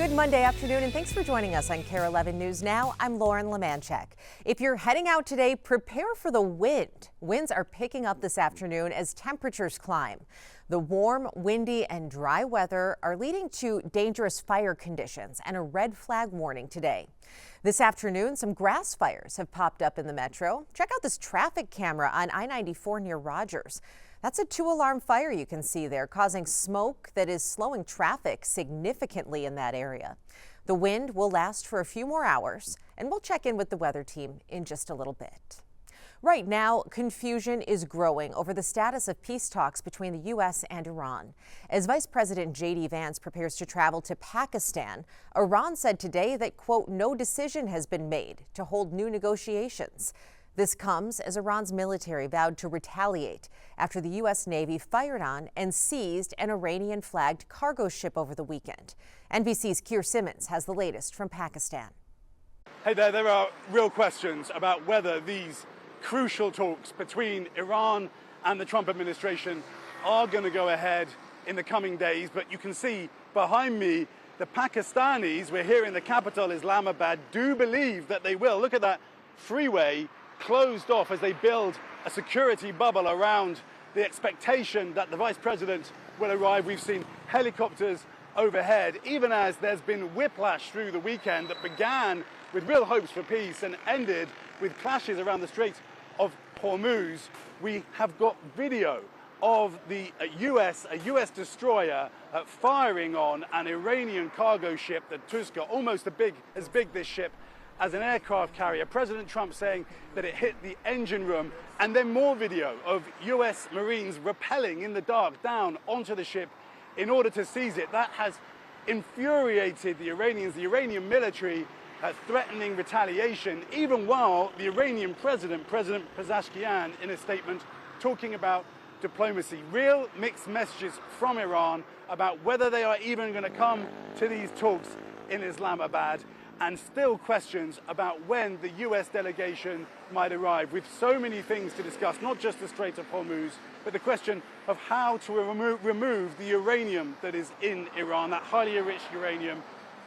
Good Monday afternoon, and thanks for joining us on KARE 11 News Now. I'm Lauren Lemanchek. If you're heading out today, prepare for the wind. Winds are picking up this afternoon as temperatures climb. The warm, windy, and dry weather are leading to dangerous fire conditions and a red flag warning today. This afternoon, some grass fires have popped up in the metro. Check out this traffic camera on I-94 near Rogers. That's a 2-alarm fire you can see there, causing smoke that is slowing traffic significantly in that area. The wind will last for a few more hours, and we'll check in with the weather team in just a little bit. Right now, confusion is growing over the status of peace talks between the U.S. and Iran. As Vice President J.D. Vance prepares to travel to Pakistan, Iran said today that, quote, no decision has been made to hold new negotiations. This comes as Iran's military vowed to retaliate after the U.S. Navy fired on and seized an Iranian-flagged cargo ship over the weekend. NBC's Keir Simmons has the latest from Pakistan. Hey there are real questions about whether these crucial talks between Iran and the Trump administration are going to go ahead in the coming days. But you can see behind me, the Pakistanis, we're here in the capital, Islamabad, do believe that they will. Look at that freeway closed off as they build a security bubble around the expectation that the vice president will arrive. We've seen helicopters overhead, even as there's been whiplash through the weekend that began with real hopes for peace and ended with clashes around the Strait of Hormuz. We have got video of the U.S. destroyer firing on an Iranian cargo ship, the Tuska, almost as big this ship as an aircraft carrier. President Trump saying that it hit the engine room, and then more video of U.S. Marines rappelling in the dark down onto the ship in order to seize it. That has infuriated the Iranians, the Iranian military threatening retaliation, even while the Iranian President Pezeshkian, in a statement talking about diplomacy. Real mixed messages from Iran about whether they are even going to come to these talks in Islamabad, and still questions about when the U.S. delegation might arrive, with so many things to discuss, not just the Strait of Hormuz, but the question of how to remove the uranium that is in Iran, that highly enriched uranium,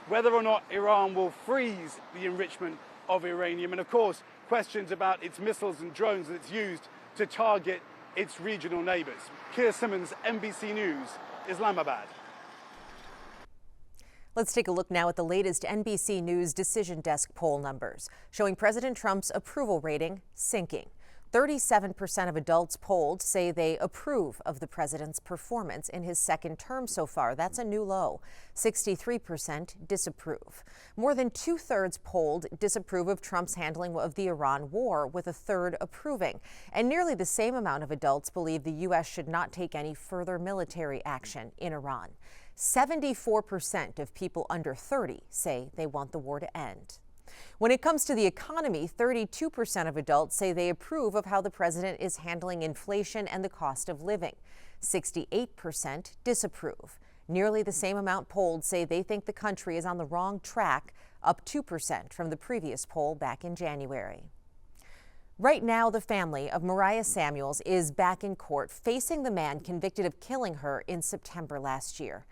whether or not Iran will freeze the enrichment of uranium, and of course, questions about its missiles and drones that it's used to target its regional neighbors. Keir Simmons, NBC News, Islamabad. Let's take a look now at the latest NBC News Decision Desk poll numbers, showing President Trump's approval rating sinking. 37% of adults polled say they approve of the president's performance in his second term so far. That's a new low. 63% disapprove. More than 2/3 polled disapprove of Trump's handling of the Iran war, with a third approving. And nearly the same amount of adults believe the U.S. should not take any further military action in Iran. 74% of people under 30 say they want the war to end. When it comes to the economy, 32% of adults say they approve of how the president is handling inflation and the cost of living. 68% disapprove. Nearly the same amount polled say they think the country is on the wrong track, up 2% from the previous poll back in January. Right now, the family of Mariah Samuels is back in court facing the man convicted of killing her in September last year.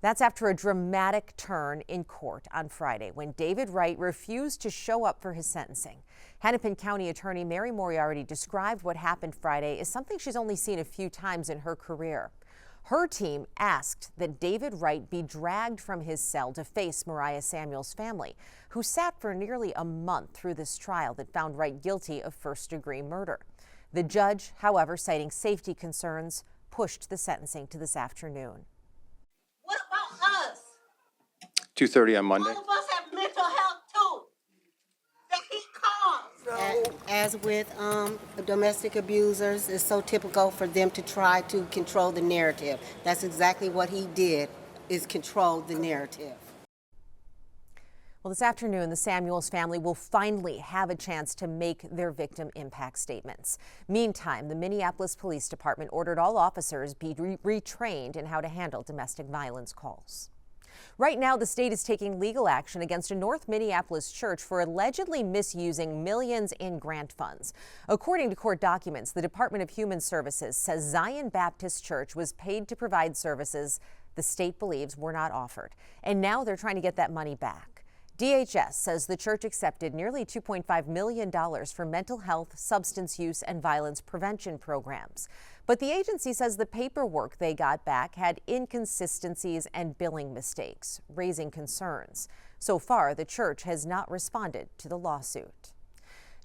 That's after a dramatic turn in court on Friday when David Wright refused to show up for his sentencing. Hennepin County Attorney Mary Moriarty described what happened Friday as something she's only seen a few times in her career. Her team asked that David Wright be dragged from his cell to face Mariah Samuels' family, who sat for nearly a month through this trial that found Wright guilty of first-degree murder. The judge, however, citing safety concerns, pushed the sentencing to this afternoon. What about us? 2:30 on Monday. All of us have mental health too that he caused. As with domestic abusers, it's so typical for them to try to control the narrative. That's exactly what he did, is control the narrative. Well, this afternoon, the Samuels family will finally have a chance to make their victim impact statements. Meantime, the Minneapolis Police Department ordered all officers be retrained in how to handle domestic violence calls. Right now, the state is taking legal action against a North Minneapolis church for allegedly misusing millions in grant funds. According to court documents, the Department of Human Services says Zion Baptist Church was paid to provide services the state believes were not offered. And now they're trying to get that money back. DHS says the church accepted nearly $2.5 million for mental health, substance use, and violence prevention programs. But the agency says the paperwork they got back had inconsistencies and billing mistakes, raising concerns. So far, the church has not responded to the lawsuit.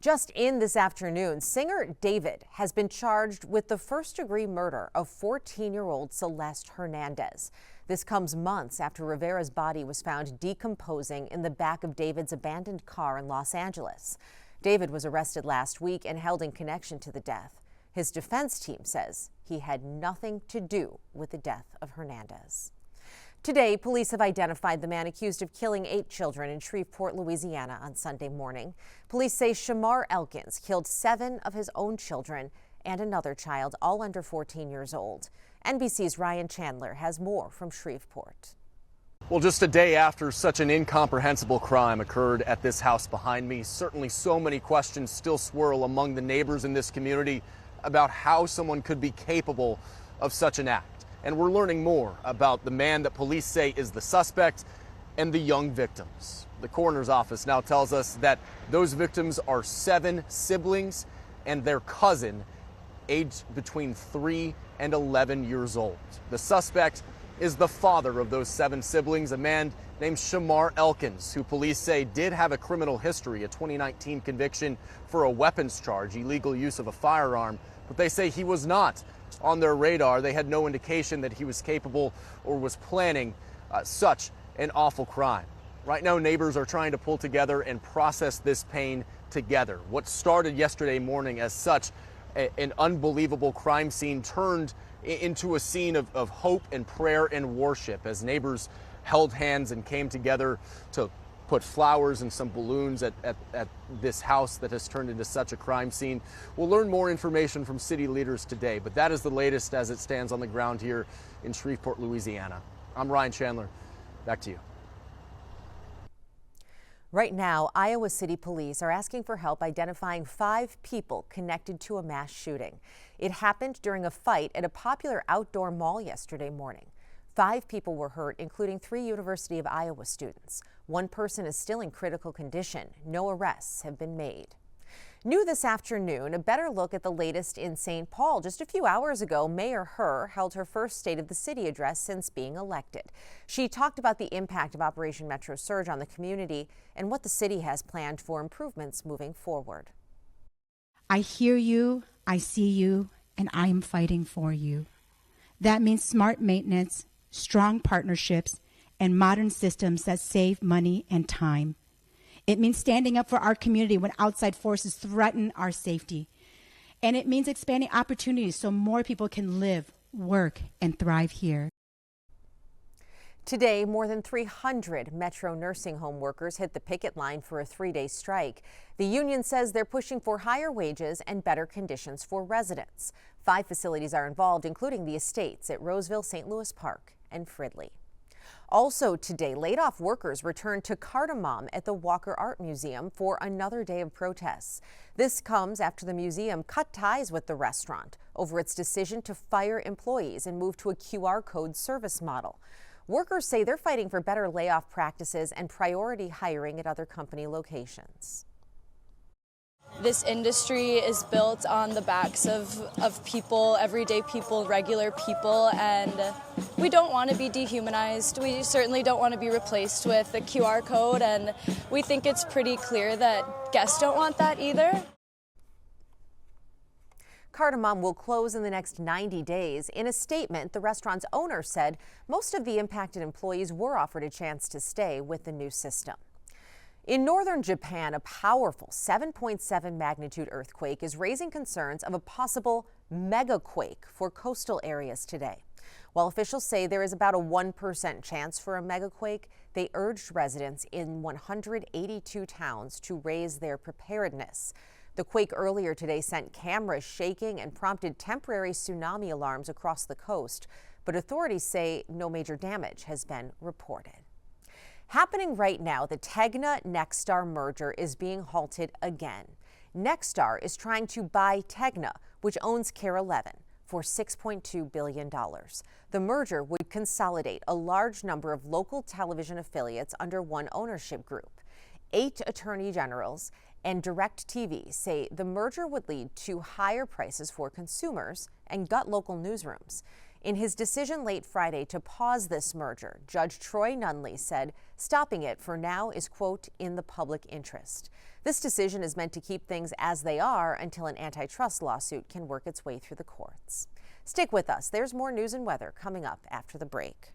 Just in this afternoon, singer David has been charged with the first-degree murder of 14-year-old Celeste Hernandez. This comes months after Rivera's body was found decomposing in the back of David's abandoned car in Los Angeles. David was arrested last week and held in connection to the death. His defense team says he had nothing to do with the death of Hernandez. Today, police have identified the man accused of killing 8 children in Shreveport, Louisiana on Sunday morning. Police say Shamar Elkins killed 7 of his own children and another child, all under 14 years old. NBC's Ryan Chandler has more from Shreveport. Well, just a day after such an incomprehensible crime occurred at this house behind me, certainly so many questions still swirl among the neighbors in this community about how someone could be capable of such an act. And we're learning more about the man that police say is the suspect and the young victims. The coroner's office now tells us that those victims are 7 siblings and their cousin, aged between 3 and 11 years old. The suspect is the father of those 7 siblings, a man named Shamar Elkins, who police say did have a criminal history, a 2019 conviction for a weapons charge, illegal use of a firearm, but they say he was not on their radar. They had no indication that he was capable or was planning such an awful crime. Right now, neighbors are trying to pull together and process this pain together. What started yesterday morning as such an unbelievable crime scene turned into a scene of hope and prayer and worship as neighbors held hands and came together to put flowers and some balloons at this house that has turned into such a crime scene. We'll learn more information from city leaders today, but that is the latest as it stands on the ground here in Shreveport, Louisiana. I'm Ryan Chandler. Back to you. Right now, Iowa City Police are asking for help identifying 5 people connected to a mass shooting. It happened during a fight at a popular outdoor mall yesterday morning. 5 people were hurt, including 3 University of Iowa students. 1 person is still in critical condition. No arrests have been made. New this afternoon, a better look at the latest in St. Paul. Just a few hours ago, Mayor Herr held her first State of the City address since being elected. She talked about the impact of Operation Metro Surge on the community and what the city has planned for improvements moving forward. I hear you, I see you, and I am fighting for you. That means smart maintenance, strong partnerships, and modern systems that save money and time. It means standing up for our community when outside forces threaten our safety. And it means expanding opportunities so more people can live, work, and thrive here. Today, more than 300 Metro nursing home workers hit the picket line for a 3-day strike. The union says they're pushing for higher wages and better conditions for residents. 5 facilities are involved, including the Estates at Roseville, St. Louis Park, and Fridley. Also today, laid-off workers returned to Cardamom at the Walker Art Museum for another day of protests. This comes after the museum cut ties with the restaurant over its decision to fire employees and move to a QR code service model. Workers say they're fighting for better layoff practices and priority hiring at other company locations. This industry is built on the backs of people, everyday people, regular people, and we don't want to be dehumanized. We certainly don't want to be replaced with a QR code, and we think it's pretty clear that guests don't want that either. Cardamom will close in the next 90 days. In a statement, the restaurant's owner said most of the impacted employees were offered a chance to stay with the new system. In northern Japan, a powerful 7.7 magnitude earthquake is raising concerns of a possible megaquake for coastal areas today. While officials say there is about a 1% chance for a megaquake, they urged residents in 182 towns to raise their preparedness. The quake earlier today sent cameras shaking and prompted temporary tsunami alarms across the coast, but authorities say no major damage has been reported. Happening right now, the Tegna-Nexstar merger is being halted again. Nexstar is trying to buy Tegna, which owns Kare 11, for $6.2 billion. The merger would consolidate a large number of local television affiliates under one ownership group. 8 attorney generals and DirecTV say the merger would lead to higher prices for consumers and gut local newsrooms. In his decision late Friday to pause this merger, Judge Troy Nunley said stopping it for now is, quote, in the public interest. This decision is meant to keep things as they are until an antitrust lawsuit can work its way through the courts. Stick with us. There's more news and weather coming up after the break.